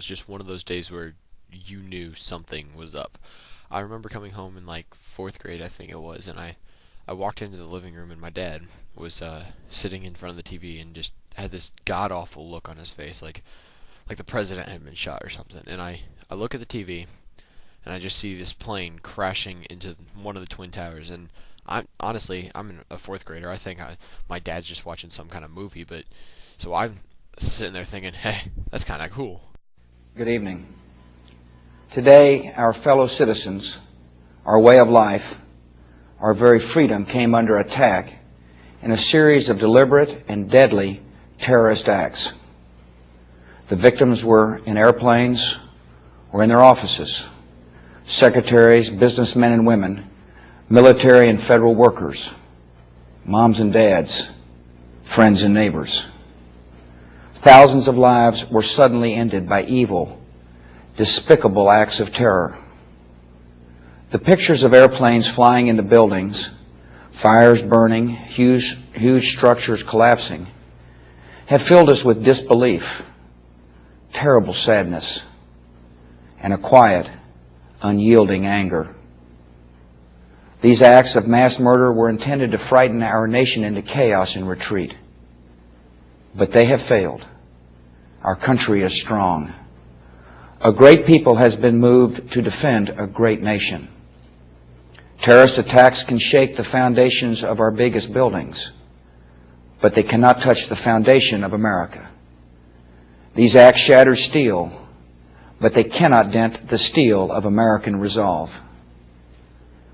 was just one of those days where you knew something was up. I remember coming home in like fourth grade, I think it was, and I walked into the living room and my dad was sitting in front of the TV and just had this god awful look on his face, like the president had been shot or something. And I look at the TV and I just see this plane crashing into one of the twin towers. And I'm a fourth grader. I think my dad's just watching some kind of movie, but so I'm sitting there thinking, hey, that's kind of cool. Good evening. Today, our fellow citizens, our way of life, our very freedom came under attack in a series of deliberate and deadly terrorist acts. The victims were in airplanes or in their offices, secretaries, businessmen and women, military and federal workers, moms and dads, friends and neighbors. Thousands of lives were suddenly ended by evil, despicable acts of terror. The pictures of airplanes flying into buildings, fires burning, huge structures collapsing, have filled us with disbelief, terrible sadness, and a quiet, unyielding anger. These acts of mass murder were intended to frighten our nation into chaos and retreat. But they have failed. Our country is strong. A great people has been moved to defend a great nation. Terrorist attacks can shake the foundations of our biggest buildings, but they cannot touch the foundation of America. These acts shatter steel, but they cannot dent the steel of American resolve.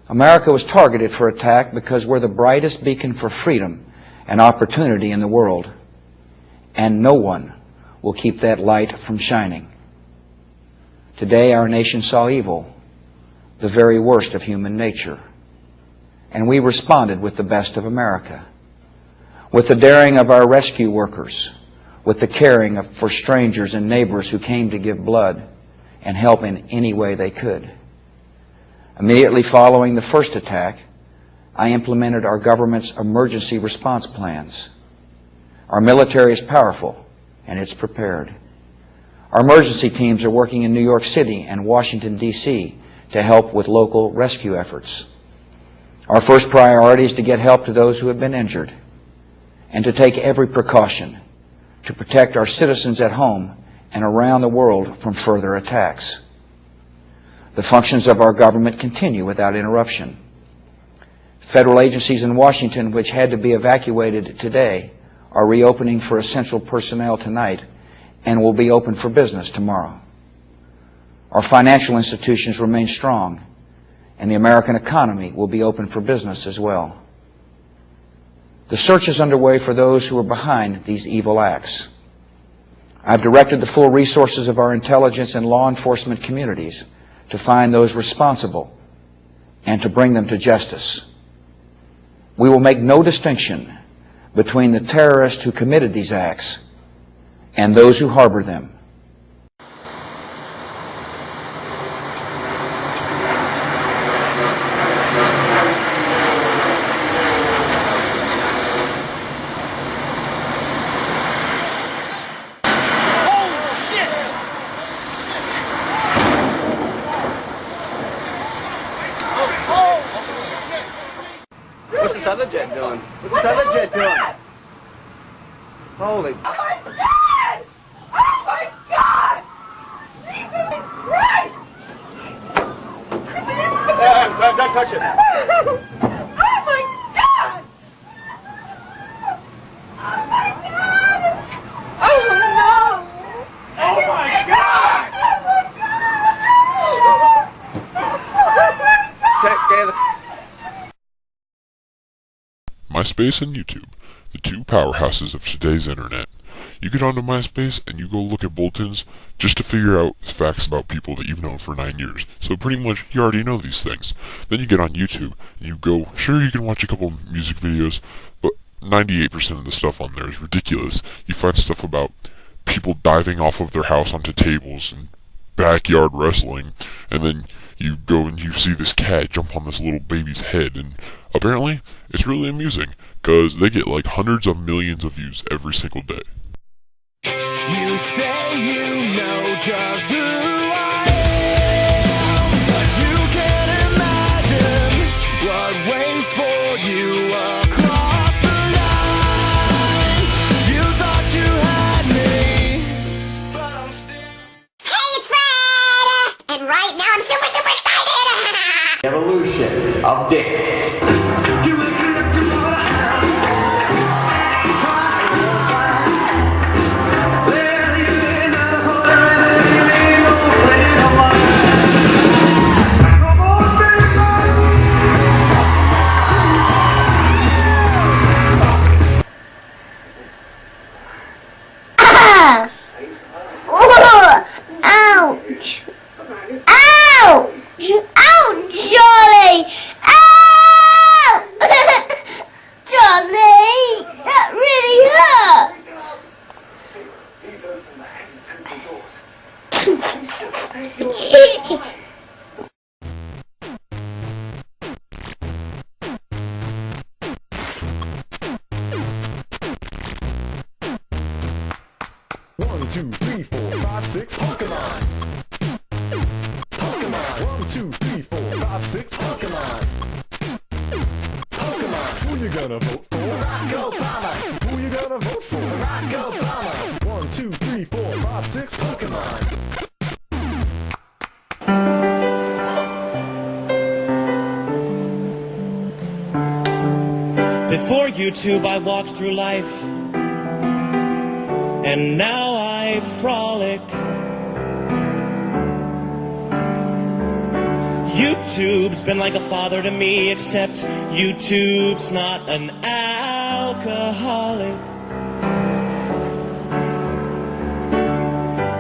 America was targeted for attack because we're the brightest beacon for freedom and opportunity in the world, and no one will keep that light from shining. Today, our nation saw evil, the very worst of human nature, and we responded with the best of America, with the daring of our rescue workers, with the caring for strangers and neighbors who came to give blood and help in any way they could. Immediately following the first attack, I implemented our government's emergency response plans. Our military is powerful, and it's prepared. Our emergency teams are working in New York City and Washington, D.C. to help with local rescue efforts. Our first priority is to get help to those who have been injured and to take every precaution to protect our citizens at home and around the world from further attacks. The functions of our government continue without interruption. Federal agencies in Washington, which had to be evacuated today, are reopening for essential personnel tonight and will be open for business tomorrow. Our financial institutions remain strong, and the American economy will be open for business as well. The search is underway for those who are behind these evil acts. I've directed the full resources of our intelligence and law enforcement communities to find those responsible and to bring them to justice. We will make no distinction between the terrorists who committed these acts and those who harbor them. What's this other jet doing? What's this other jet doing? Holy... Oh my God! Oh my God! Jesus Christ! Don't touch it. Oh my God! Oh my God! Oh no! Oh my God! Oh my God! MySpace and YouTube, the two powerhouses of today's internet. You get onto MySpace and you go look at bulletins just to figure out facts about people that you've known for 9 years. So pretty much you already know these things. Then you get on YouTube and you go, sure, you can watch a couple music videos, but 98% of the stuff on there is ridiculous. You find stuff about people diving off of their house onto tables and backyard wrestling, and then you go and you see this cat jump on this little baby's head, and apparently it's really amusing because they get like hundreds of millions of views every single day. You say you know just who I am, but you can't imagine what waits for you across the line. You thought you had me, but I'm still... Hey, it's Fred! And right now I'm super, super excited! Evolution of dicks. Ouch! Ouch! Ouch, Charlie! Ow! Charlie! That really hurt! One, two, three, four, five, six, Pokemon. Pokemon. 1, 2, 3, 4, 5, 6, Pokemon. Pokemon. Who you gonna vote for? Barack Obama. Who you gonna vote for? Barack Obama. 1, 2, 3, 4, 5, 6, Pokemon. Before YouTube, I walked through life, and now I frolic. YouTube's been like a father to me, except YouTube's not an alcoholic.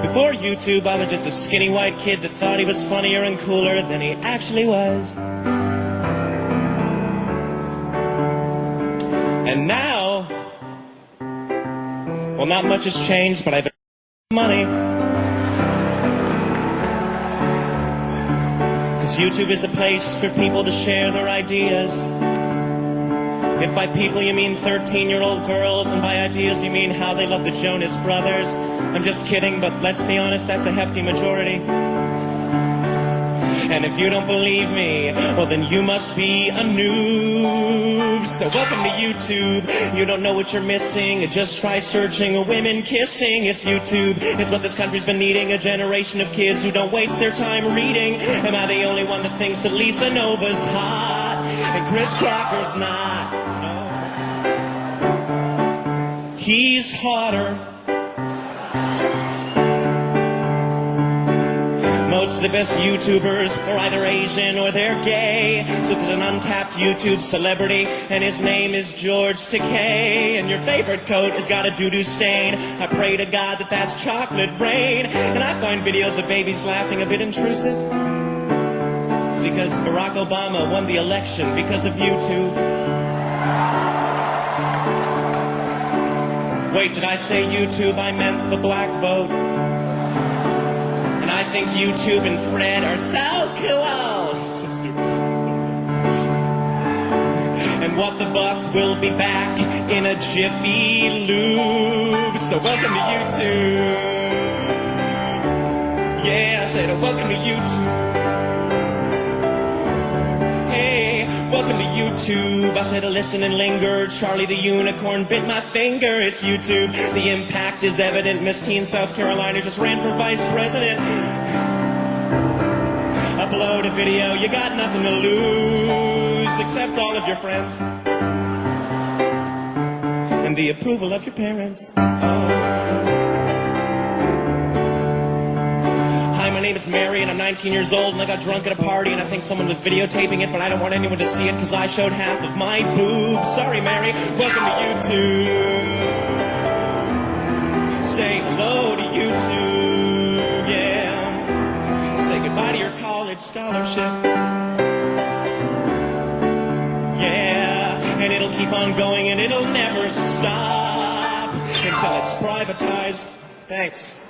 Before YouTube, I was just a skinny white kid that thought he was funnier and cooler than he actually was. And now, well, not much has changed, but I've money. Because YouTube is a place for people to share their ideas. If by people you mean 13-year-old girls, and by ideas you mean how they love the Jonas Brothers, I'm just kidding, but let's be honest, that's a hefty majority. And if you don't believe me, well then you must be a noob. So welcome to YouTube. You don't know what you're missing. Just try searching women kissing. It's YouTube. It's what this country's been needing. A generation of kids who don't waste their time reading. Am I the only one that thinks that Lisa Nova's hot and Chris Crocker's not? No. He's hotter. Most of the best YouTubers are either Asian or they're gay. So there's an untapped YouTube celebrity, and his name is George Takei. And your favorite coat has got a doo-doo stain. I pray to God that that's chocolate rain. And I find videos of babies laughing a bit intrusive, because Barack Obama won the election because of YouTube. Wait, did I say YouTube? I meant the black vote. And I think YouTube and Fred are so cool. So super. And What the Buck will be back in a Jiffy Lube. So welcome to YouTube. Yeah, I said welcome to YouTube. Hey, welcome to YouTube. I said listen and linger. Charlie the Unicorn bit my finger. It's YouTube. The impact is evident. Miss Teen South Carolina just ran for vice president. Upload a video, you got nothing to lose, except all of your friends and the approval of your parents. Hi, my name is Mary and I'm 19 years old and I got drunk at a party and I think someone was videotaping it, but I don't want anyone to see it because I showed half of my boobs. Sorry, Mary. Welcome to YouTube. Say hello to YouTube, yeah. Say goodbye to your college scholarship. Yeah, and it'll keep on going and it'll never stop until it's privatized. Thanks.